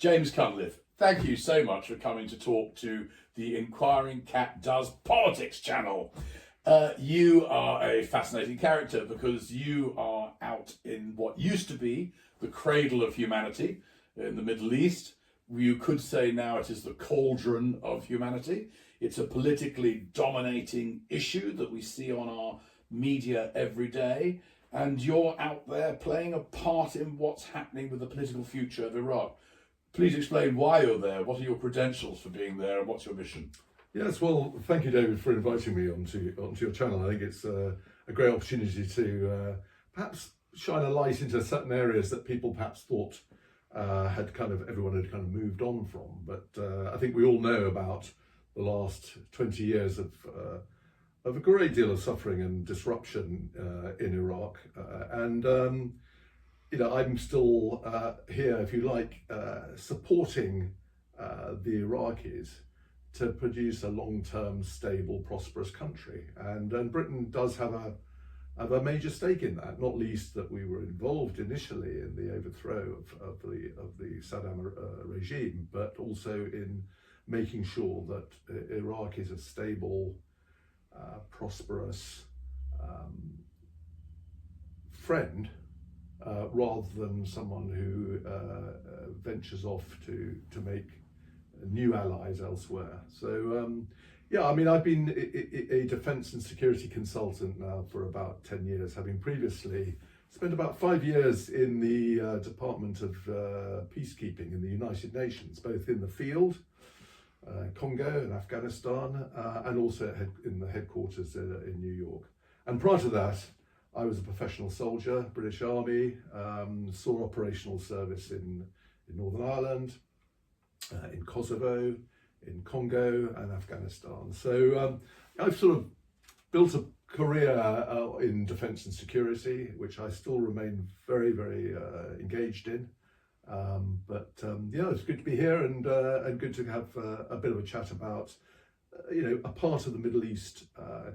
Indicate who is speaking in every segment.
Speaker 1: James Cunliffe, thank you so much for coming to talk to the Inquiring Cat Does Politics channel. You are a fascinating character because you are out in what used to be the cradle of humanity in the Middle East. You could say now it is the cauldron of humanity. It's a politically dominating issue that we see on our media every day. And you're out there playing a part in what's happening with the political future of Iraq. Please explain why you're there. What are your credentials for being there and what's your mission?
Speaker 2: Yes, well, thank you, David, for inviting me onto your channel. I think it's a great opportunity to perhaps shine a light into certain areas that people perhaps thought everyone had kind of moved on from. But I think we all know about the last 20 years of a great deal of suffering and disruption in Iraq, I'm still here, if you like, supporting the Iraqis to produce a long-term, stable, prosperous country, and Britain does have a major stake in that. Not least that we were involved initially in the overthrow of the Saddam regime, but also in making sure that Iraq is a stable, prosperous friend, rather than someone who ventures off to make new allies elsewhere. So I've been a defence and security consultant now for about 10 years, having previously spent about 5 years in the Department of Peacekeeping in the United Nations, both in the field, Congo and Afghanistan, and also in the headquarters in New York. And prior to that, I was a professional soldier, British Army, saw operational service in Northern Ireland, in Kosovo, in Congo and Afghanistan. So I've sort of built a career in defence and security, which I still remain very, very engaged in. It's good to be here and good to have a bit of a chat about a part of the Middle East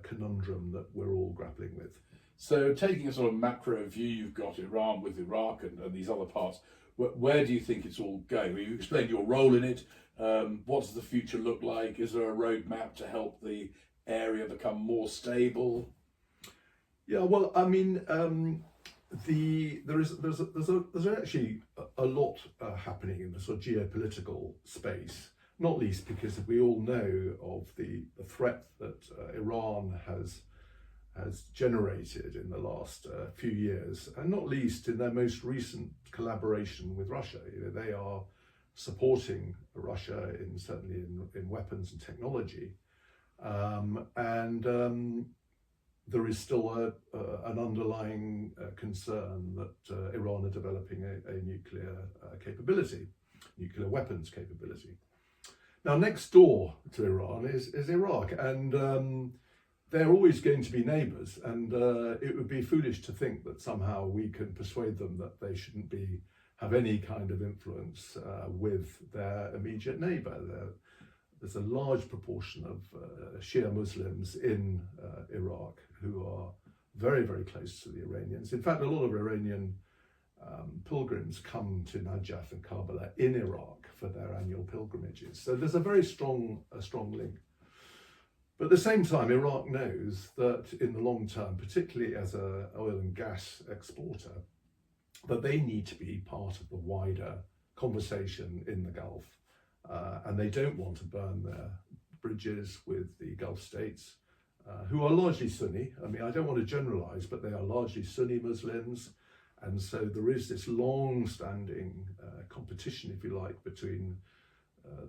Speaker 2: conundrum that we're all grappling with.
Speaker 1: So taking a sort of macro view, you've got Iran with Iraq and these other parts. Where do you think it's all going? Well, you explained your role in it. What does the future look like? Is there a roadmap to help the area become more stable?
Speaker 2: Yeah, well, I mean, there's actually a lot happening in the sort of geopolitical space, not least because we all know of the threat that Iran has generated in the last few years, and not least in their most recent collaboration with Russia. They are supporting Russia certainly in weapons and technology, and there is still an underlying concern that Iran are developing a nuclear capability, nuclear weapons capability. Now, next door to Iran is Iraq, and they're always going to be neighbours, and it would be foolish to think that somehow we can persuade them that they shouldn't have any kind of influence with their immediate neighbour. There's a large proportion of Shia Muslims in Iraq who are very, very close to the Iranians. In fact, a lot of Iranian pilgrims come to Najaf and Karbala in Iraq for their annual pilgrimages. So there's a very strong link. But at the same time, Iraq knows that in the long term, particularly as an oil and gas exporter, that they need to be part of the wider conversation in the Gulf. And they don't want to burn their bridges with the Gulf states, who are largely Sunni. I mean, I don't want to generalize, but they are largely Sunni Muslims. And so there is this long-standing competition, if you like, between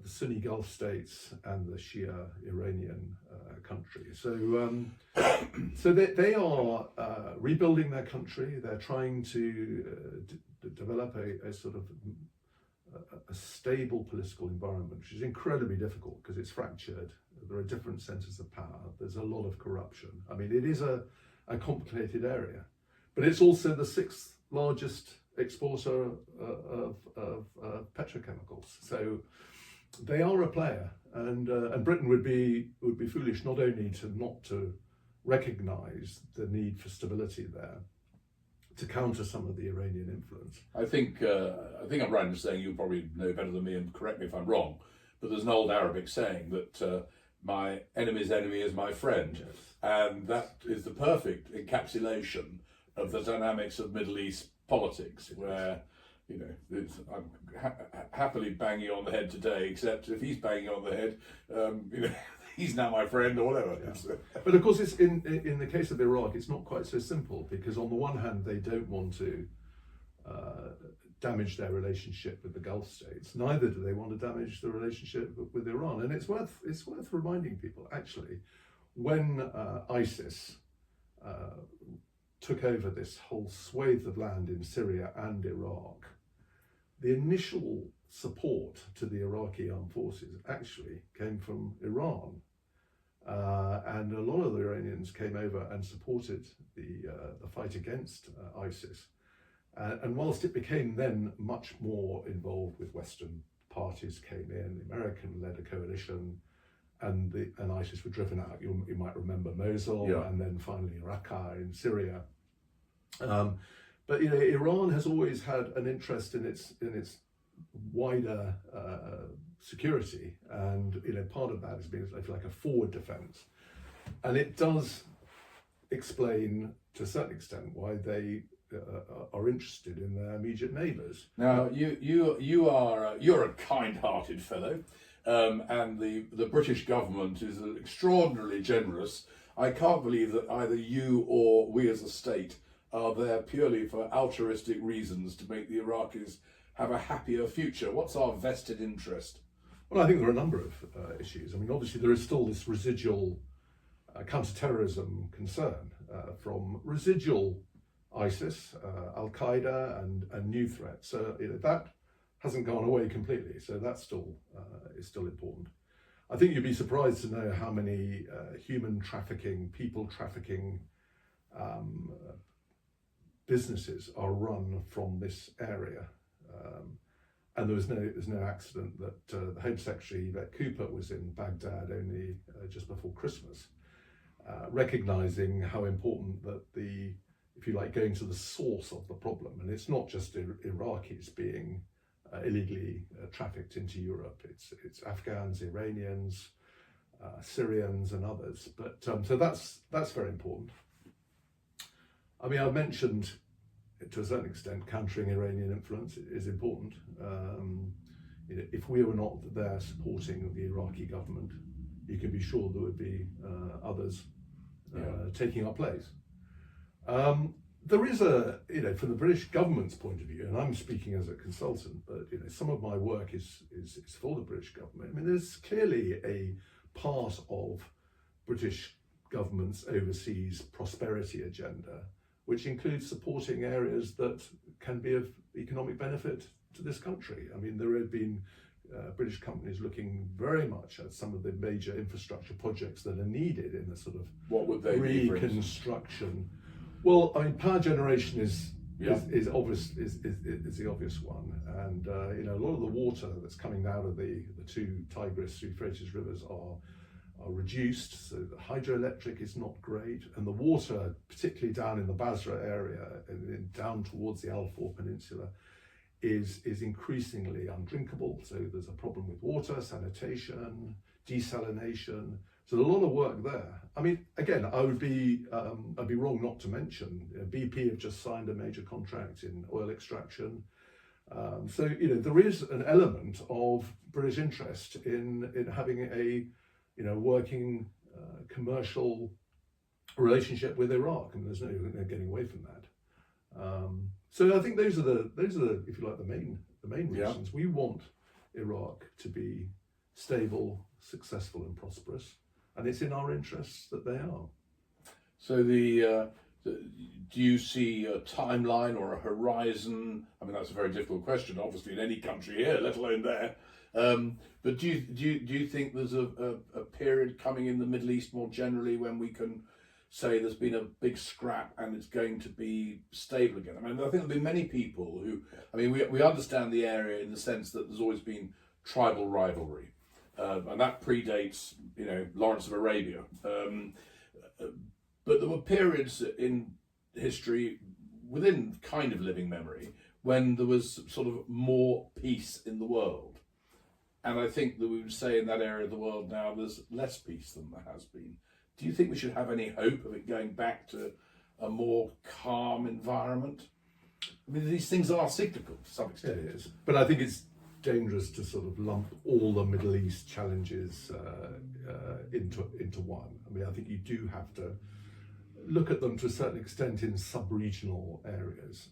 Speaker 2: the Sunni Gulf states and the Shia Iranian country. So they are rebuilding their country. They're trying to develop a sort of a stable political environment, which is incredibly difficult because it's fractured. There are different centres of power. There's a lot of corruption. I mean, it is a complicated area, but it's also the sixth largest exporter of petrochemicals. So they are a player, and Britain would be foolish not only not to recognise the need for stability there, to counter some of the Iranian influence.
Speaker 1: I think I'm right in saying you probably know better than me, and correct me if I'm wrong, but there's an old Arabic saying that my enemy's enemy is my friend,
Speaker 2: Yes.
Speaker 1: and that is the perfect encapsulation of the dynamics of Middle East politics, where I'm happily banging on the head today, except if he's banging on the head, he's now my friend or whatever.
Speaker 2: Yeah. But of course, it's in the case of Iraq, it's not quite so simple, because on the one hand, they don't want to damage their relationship with the Gulf states. Neither do they want to damage the relationship with Iran. And it's worth reminding people, actually, when ISIS took over this whole swathe of land in Syria and Iraq, the initial support to the Iraqi armed forces actually came from Iran. And a lot of the Iranians came over and supported the fight against ISIS. And whilst it became then much more involved with Western parties came in, the American led a coalition, and ISIS were driven out. You might remember Mosul, Yeah.
Speaker 1: and
Speaker 2: then finally Raqqa in Syria. But Iran has always had an interest in its wider security, and part of that has been, if you like, a forward defence, and it does explain to a certain extent why they are interested in their immediate neighbours.
Speaker 1: Now, you're a kind-hearted fellow, and the British government is extraordinarily generous. I can't believe that either you or we as a state are there purely for altruistic reasons to make the Iraqis have a happier future. What's our vested interest?
Speaker 2: Well, I think there are a number of issues. I mean, obviously there is still this residual counter-terrorism concern from residual ISIS, Al-Qaeda, and new threats. So that hasn't gone away completely. So that still is still important. I think you'd be surprised to know how many human trafficking, people trafficking businesses are run from this area. And there's no accident that the Home Secretary Yvette Cooper was in Baghdad only just before Christmas, recognising how important that if you like, going to the source of the problem. And it's not just Iraqis being illegally trafficked into Europe. It's Afghans, Iranians, Syrians, and others. But so that's very important. I mean, I mentioned, to a certain extent, countering Iranian influence is important. If we were not there supporting the Iraqi government, you can be sure there would be others taking our place. There is from the British government's point of view, and I'm speaking as a consultant, but some of my work is for the British government. I mean, there's clearly a part of British government's overseas prosperity agenda, which includes supporting areas that can be of economic benefit to this country. I mean, there have been British companies looking very much at some of the major infrastructure projects that are needed in a sort of reconstruction. Well, I mean, power generation is obvious, is the obvious one, and a lot of the water that's coming out of the two Tigris, Euphrates rivers are reduced, so the hydroelectric is not great, and the water, particularly down in the Basra area and down towards the Al-Faw Peninsula, is increasingly undrinkable. So there's a problem with water, sanitation, desalination. So there's a lot of work there. I mean, again, I'd be wrong not to mention BP have just signed a major contract in oil extraction. So there is an element of British interest in having a working commercial relationship with Iraq, and there's no getting away from that. So I think those are the if you like the main reasons. We want Iraq to be stable, successful, and prosperous, and it's in our interests that they are.
Speaker 1: So do you see a timeline or a horizon? I mean, that's a very difficult question, obviously, in any country here, let alone there. But do you think there's a period coming in the Middle East more generally when we can say there's been a big scrap and it's going to be stable again? I mean, I think there'll be many people who, I mean, we understand the area in the sense that there's always been tribal rivalry, and that predates, Lawrence of Arabia. But there were periods in history within kind of living memory, when there was sort of more peace in the world. And I think that we would say in that area of the world now there's less peace than there has been. Do you think we should have any hope of it going back to a more calm environment? I mean, these things are cyclical to some extent.
Speaker 2: It is. But I think it's dangerous to sort of lump all the Middle East challenges into one. I mean, I think you do have to look at them to a certain extent in sub-regional areas.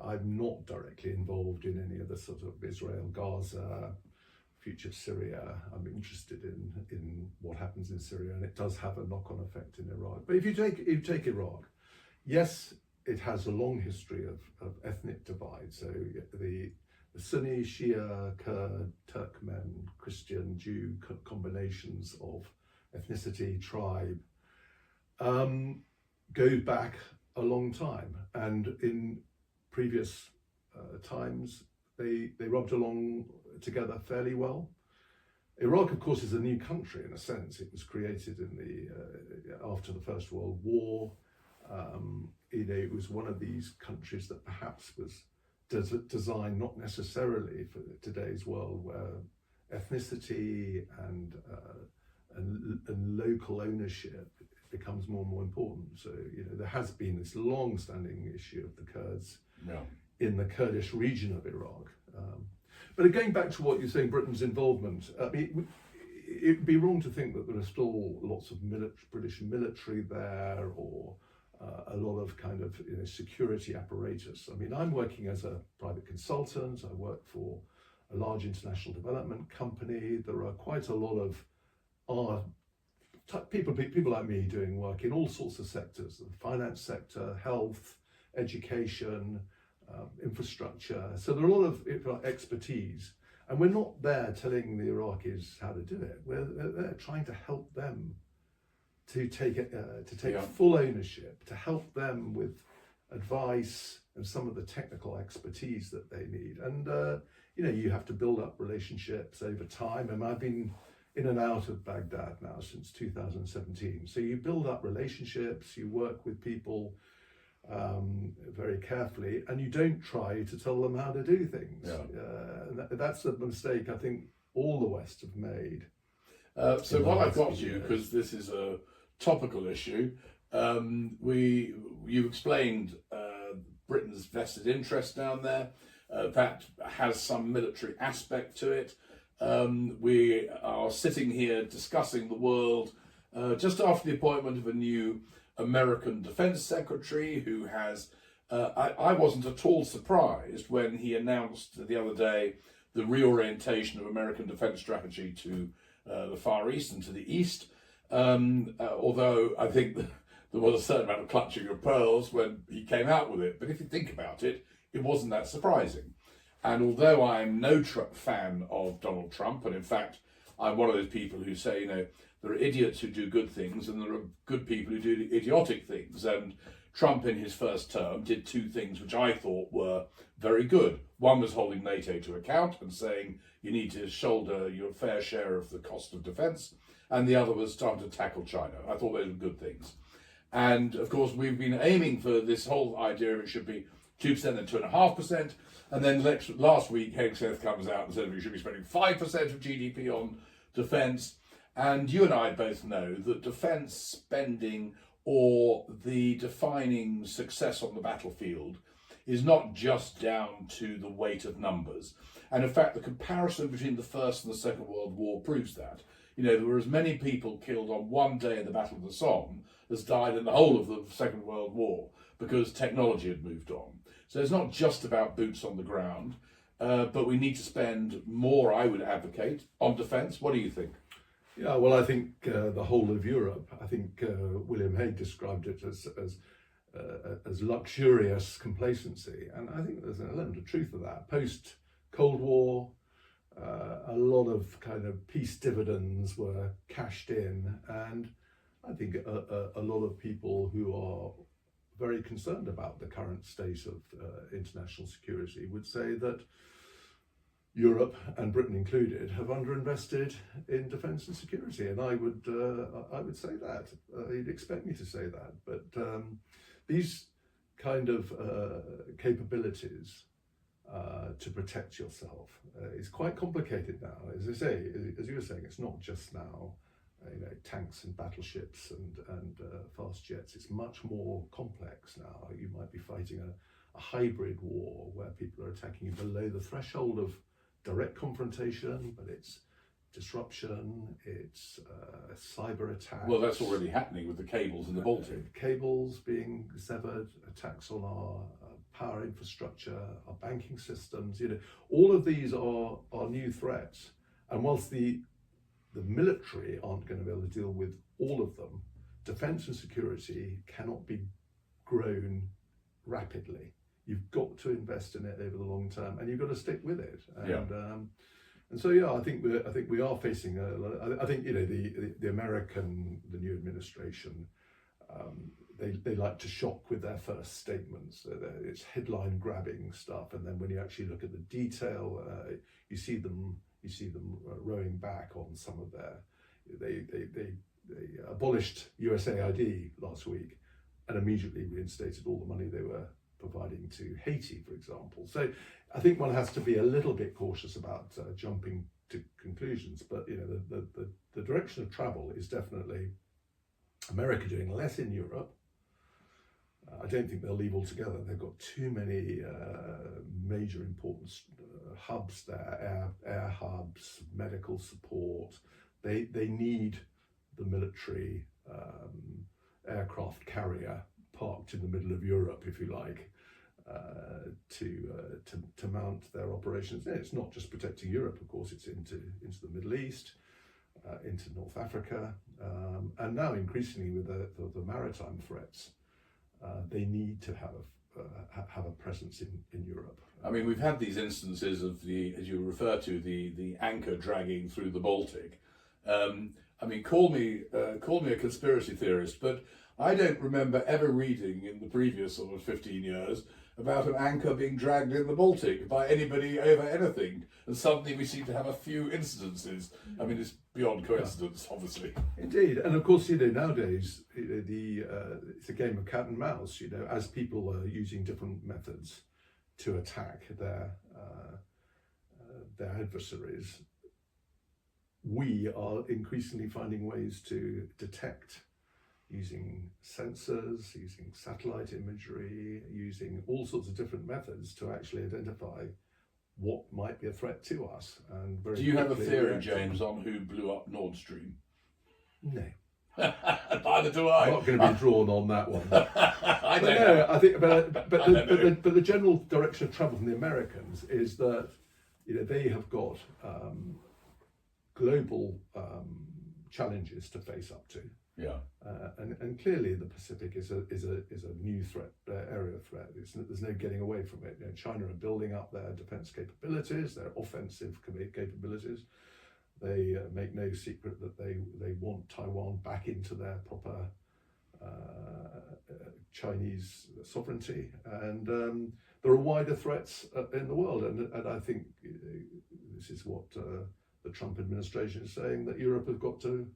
Speaker 2: I'm not directly involved in any of the sort of Israel, Gaza, future Syria. I'm interested in what happens in Syria, and it does have a knock-on effect in Iraq. But if you take Iraq, yes, it has a long history of ethnic divide. So the Sunni, Shia, Kurd, Turkmen, Christian, Jew combinations of ethnicity, tribe, go back a long time. And in previous times, they rubbed along together fairly well. Iraq, of course, is a new country in a sense. It was created in after the First World War. It was one of these countries that perhaps was designed not necessarily for today's world, where ethnicity and local ownership becomes more and more important. So there has been this long-standing issue of the Kurds in the Kurdish region of Iraq. But going back to what you're saying, Britain's involvement, I mean, it'd be wrong to think that there are still lots of British military there, or a lot of kind of security apparatus. I mean, I'm working as a private consultant. I work for a large international development company. There are quite a lot of people like me doing work in all sorts of sectors: the finance sector, health, education, infrastructure. So there are a lot of expertise, and we're not there telling the Iraqis how to do it. We're there trying to help them to take full ownership, to help them with advice and some of the technical expertise that they need. And you have to build up relationships over time. And I've been in and out of Baghdad now since 2017. So you build up relationships, you work with people very carefully, and you don't try to tell them how to do things. That's a mistake I think all the West have made.
Speaker 1: So what I've got you, because this is a topical issue, you explained Britain's vested interest down there. That has some military aspect to it. We are sitting here discussing the world just after the appointment of a new American Defense Secretary who has, I wasn't at all surprised when he announced the other day the reorientation of American defense strategy to the Far East and to the East, although I think there was a certain amount of clutching of pearls when he came out with it. But if you think about it, it wasn't that surprising. And although I'm no fan of Donald Trump, and in fact, I'm one of those people who say, there are idiots who do good things and there are good people who do idiotic things. And Trump in his first term did two things which I thought were very good. One was holding NATO to account and saying you need to shoulder your fair share of the cost of defence. And the other was starting to tackle China. I thought those were good things. And of course, we've been aiming for this whole idea of it should be 2% and 2.5%. And then last week, Hegseth comes out and said we should be spending 5% of GDP on defence. And you and I both know that defence spending, or the defining success on the battlefield, is not just down to the weight of numbers. And in fact, the comparison between the First and the Second World War proves that. There were as many people killed on one day in the Battle of the Somme as died in the whole of the Second World War, because technology had moved on. So it's not just about boots on the ground, but we need to spend more, I would advocate, on defence. What do you think?
Speaker 2: Yeah, well, I think the whole of Europe, I think William Hague described it as luxurious complacency. And I think there's an element of truth to that. Post-Cold War, a lot of kind of peace dividends were cashed in. And I think a lot of people who are very concerned about the current state of international security would say that Europe, and Britain included, have underinvested in defence and security, and I would say that. You'd expect me to say that, but these kind of capabilities to protect yourself is quite complicated now. As I say, as you were saying, it's not just now, tanks and battleships and fast jets. It's much more complex now. You might be fighting a hybrid war where people are attacking you below the threshold of direct confrontation, but it's disruption, it's cyber attacks.
Speaker 1: Well, that's already happening with the cables in the Baltic.
Speaker 2: Cables being severed, attacks on our power infrastructure, our banking systems. All of these are new threats. And whilst the military aren't going to be able to deal with all of them, defence and security cannot be grown rapidly. You've got to invest in it over the long term, and you've got to stick with it. And so I think we are facing I think the new administration, they like to shock with their first statements. It's headline grabbing stuff, and then when you actually look at the detail, you see them rowing back on some of they abolished USAID last week and immediately reinstated all the money they were providing to Haiti, for example. So I think one has to be a little bit cautious about jumping to conclusions, but the direction of travel is definitely America doing less in Europe. I don't think they'll leave altogether. They've got too many major important hubs there, air hubs, medical support. They need the military aircraft carrier parked in the middle of Europe, if you like, to mount their operations. And it's not just protecting Europe, of course. It's into the Middle East, into North Africa, and now increasingly with the maritime threats, they need to have a presence in Europe.
Speaker 1: I mean, we've had these instances of as you refer to, the anchor dragging through the Baltic. I mean, call me a conspiracy theorist, but I don't remember ever reading in the previous sort of 15 years about an anchor being dragged in the Baltic by anybody over anything, and suddenly we seem to have a few incidences. I mean, it's beyond coincidence, obviously.
Speaker 2: Indeed, and of course, nowadays it's a game of cat and mouse. As people are using different methods to attack their adversaries, we are increasingly finding ways to detect using sensors, using satellite imagery, using all sorts of different methods to actually identify what might be a threat to us. And
Speaker 1: do you have a theory, James, on who blew up Nord Stream?
Speaker 2: No.
Speaker 1: Neither do I.
Speaker 2: I'm not going to be drawn on that one.
Speaker 1: I don't know.
Speaker 2: I think, but the general direction of travel from the Americans is that they have got global challenges to face up to.
Speaker 1: Yeah.
Speaker 2: And clearly the Pacific is a new threat, area of threat. There's no getting away from it. China are building up their defense capabilities, their offensive capabilities. They make no secret that they want Taiwan back into their proper Chinese sovereignty, and there are wider threats in the world. And I think this is what the Trump administration is saying, that Europe have got to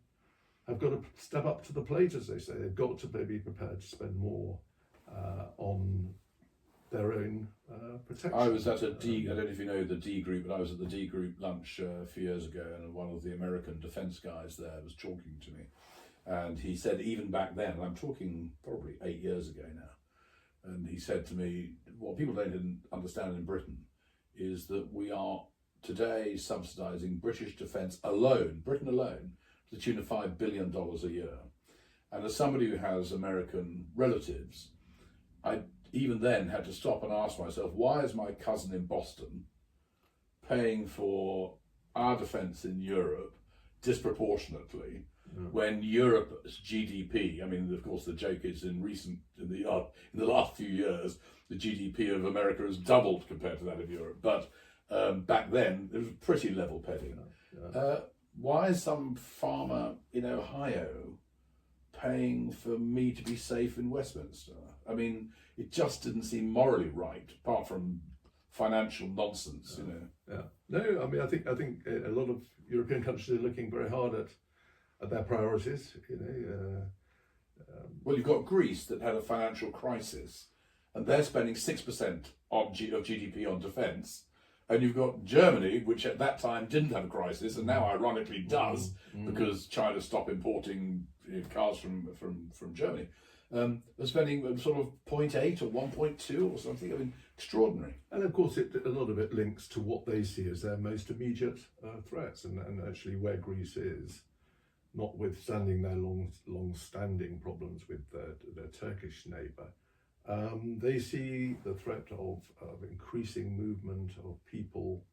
Speaker 2: step up to the plate, as they say. They've got to be prepared to spend more on their own protection.
Speaker 1: I was at I don't know if you know the D Group, but I was at the D Group lunch a few years ago, and one of the American defense guys there was talking to me. And he said, even back then, and I'm talking probably 8 years ago now, and he said to me, what people don't understand in Britain is that we are today subsidising British defence alone, Britain alone, to the tune of $5 billion a year. And as somebody who has American relatives, I even then had to stop and ask myself, why is my cousin in Boston paying for our defence in Europe disproportionately when Europe's GDP, I mean, of course, the joke is in the last few years, the GDP of America has doubled compared to that of Europe. But back then, it was pretty level pegging. Why is some farmer in Ohio paying for me to be safe in Westminster? I mean, it just didn't seem morally right, apart from financial nonsense,
Speaker 2: Yeah. No, I mean, I think a lot of European countries are looking very hard at their priorities.
Speaker 1: Well, you've got Greece that had a financial crisis, and they're spending 6% of GDP on defence. And you've got Germany, which at that time didn't have a crisis, and now ironically does, because China stopped importing cars from Germany. They're spending sort of 0.8 or 1.2 or something. I mean, extraordinary.
Speaker 2: And of course, a lot of it links to what they see as their most immediate threats, and actually where Greece is, notwithstanding their long-standing problems with their Turkish neighbour. They see the threat of increasing movement of people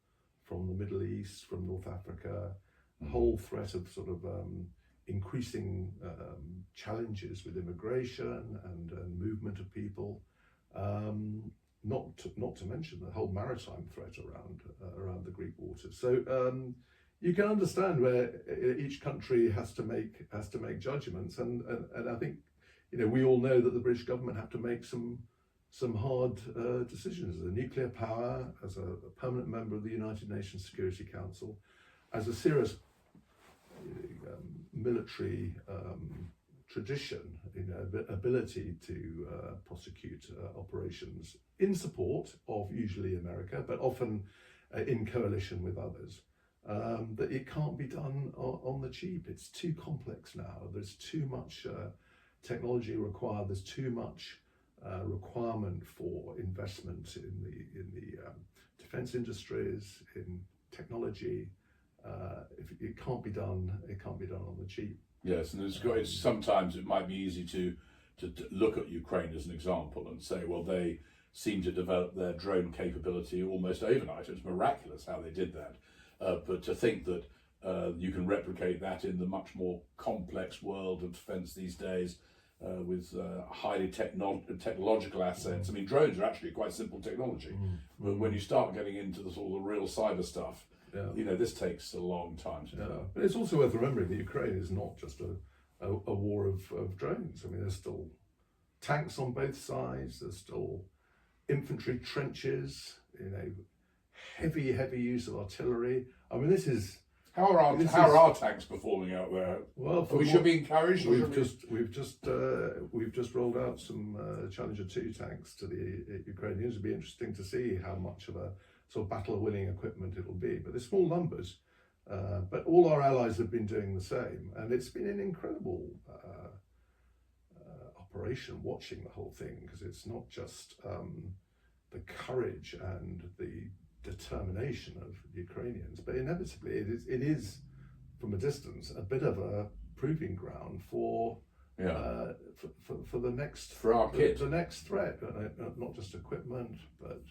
Speaker 2: from the Middle East, from North Africa, the whole threat of sort of increasing challenges with immigration and movement of people, not to mention the whole maritime threat around the Greek waters. So you can understand where each country has to make judgments, and I think, you know, we all know that the British government have to make some hard decisions. As a nuclear power, as a permanent member of the United Nations Security Council, as a serious military tradition, you know, ability to prosecute operations in support of usually America, but often in coalition with others. That it can't be done on the cheap. It's too complex now. There's too much technology required. There's too much requirement for investment in the defense industries, in technology. If it can't be done, it can't be done on the cheap.
Speaker 1: Yes, and sometimes it might be easy to look at Ukraine as an example and say, well, they seem to develop their drone capability almost overnight. It's miraculous how they did that. But to think that you can replicate that in the much more complex world of defence these days with highly technological assets. I mean, drones are actually quite simple technology, but when you start getting into the sort of the real cyber stuff, you know, this takes a long time to develop.
Speaker 2: But it's also worth remembering that Ukraine is not just a war of drones. I mean, there's still tanks on both sides. There's still infantry trenches. You know, heavy use of artillery. I mean, this is
Speaker 1: how are our tanks performing out there?
Speaker 2: Well,
Speaker 1: we should be encouraged.
Speaker 2: We've just rolled out some Challenger 2 tanks to the Ukrainians. It'll be interesting to see how much of a sort of battle-winning equipment it will be. But they're small numbers. But all our allies have been doing the same, and it's been an incredible operation watching the whole thing, because it's not just the courage and the determination of the Ukrainians, but inevitably it is from a distance a bit of a proving ground for the next the next threat, not just equipment, but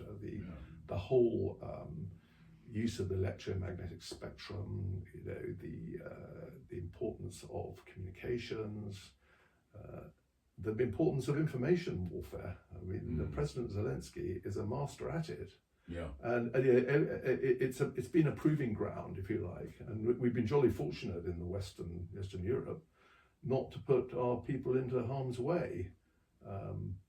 Speaker 2: the whole use of the electromagnetic spectrum. You know, the importance of communications. The importance of information warfare. I mean, the President Zelensky is a master at it.
Speaker 1: Yeah,
Speaker 2: and it's been a proving ground, if you like, and we've been jolly fortunate in the Western Europe not to put our people into harm's way,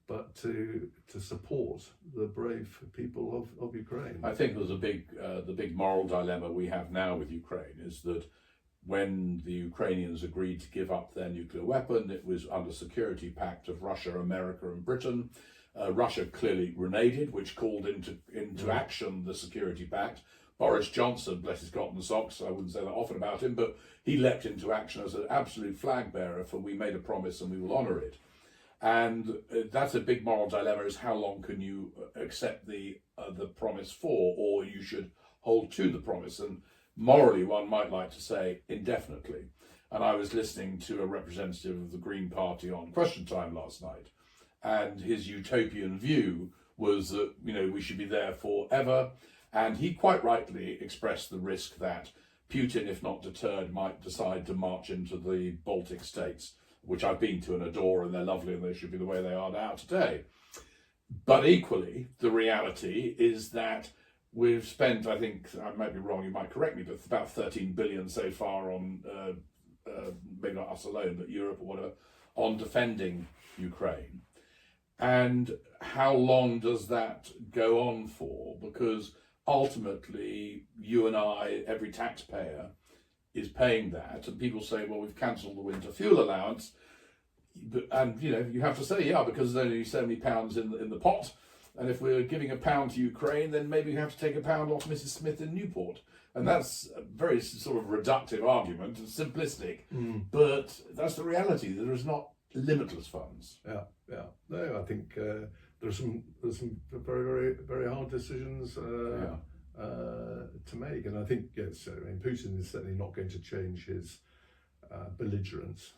Speaker 2: but to support the brave people of Ukraine.
Speaker 1: I think there's the big moral dilemma we have now with Ukraine is that when the Ukrainians agreed to give up their nuclear weapon, it was under security pact of Russia, America, and Britain. Russia clearly reneged, which called into action the security pact. Boris Johnson, bless his cotton socks, I wouldn't say that often about him, but he leapt into action as an absolute flag bearer for we made a promise and we will honour it. And that's a big moral dilemma, is how long can you accept the promise for, or you should hold to the promise. And morally, one might like to say indefinitely. And I was listening to a representative of the Green Party on Question Time last night, and his utopian view was that, you know, we should be there forever. And he quite rightly expressed the risk that Putin, if not deterred, might decide to march into the Baltic states, which I've been to and adore, and they're lovely and they should be the way they are now today. But equally, the reality is that we've spent, I think, I might be wrong, you might correct me, but about 13 billion so far on, maybe not us alone, but Europe or whatever, on defending Ukraine. And how long does that go on for? Because ultimately, you and I, every taxpayer, is paying that. And people say, well, we've cancelled the winter fuel allowance. and you have to say, because there's only so many pounds in the pot, and if we're giving £1 to Ukraine, then maybe we have to take £1 off Mrs. Smith in Newport. And that's a very sort of reductive argument and simplistic, but that's the reality. There is not limitless funds.
Speaker 2: Yeah. No, I think there's some very, very, very hard decisions to make, and I think yes, I mean, Putin is certainly not going to change his belligerence,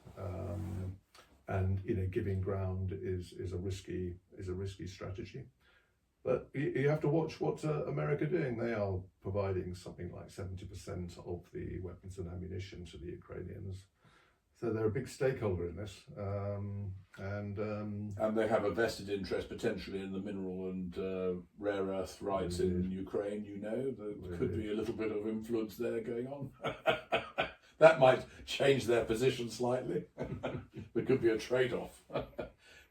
Speaker 2: and giving ground is a risky strategy. But you have to watch what America are doing. They are providing something like 70% of the weapons and ammunition to the Ukrainians. So they're a big stakeholder in this.
Speaker 1: And they have a vested interest potentially in the mineral and rare earth rights in Ukraine. There could be a little bit of influence there going on. That might change their position slightly. There could be a trade-off.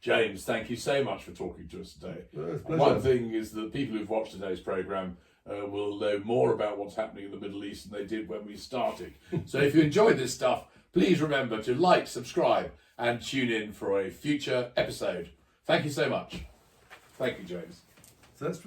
Speaker 1: James, thank you so much for talking to us today. One thing is that people who've watched today's programme will know more about what's happening in the Middle East than they did when we started. So if you enjoyed this stuff, please remember to like, subscribe, and tune in for a future episode. Thank you so much. Thank you, James.
Speaker 2: So that's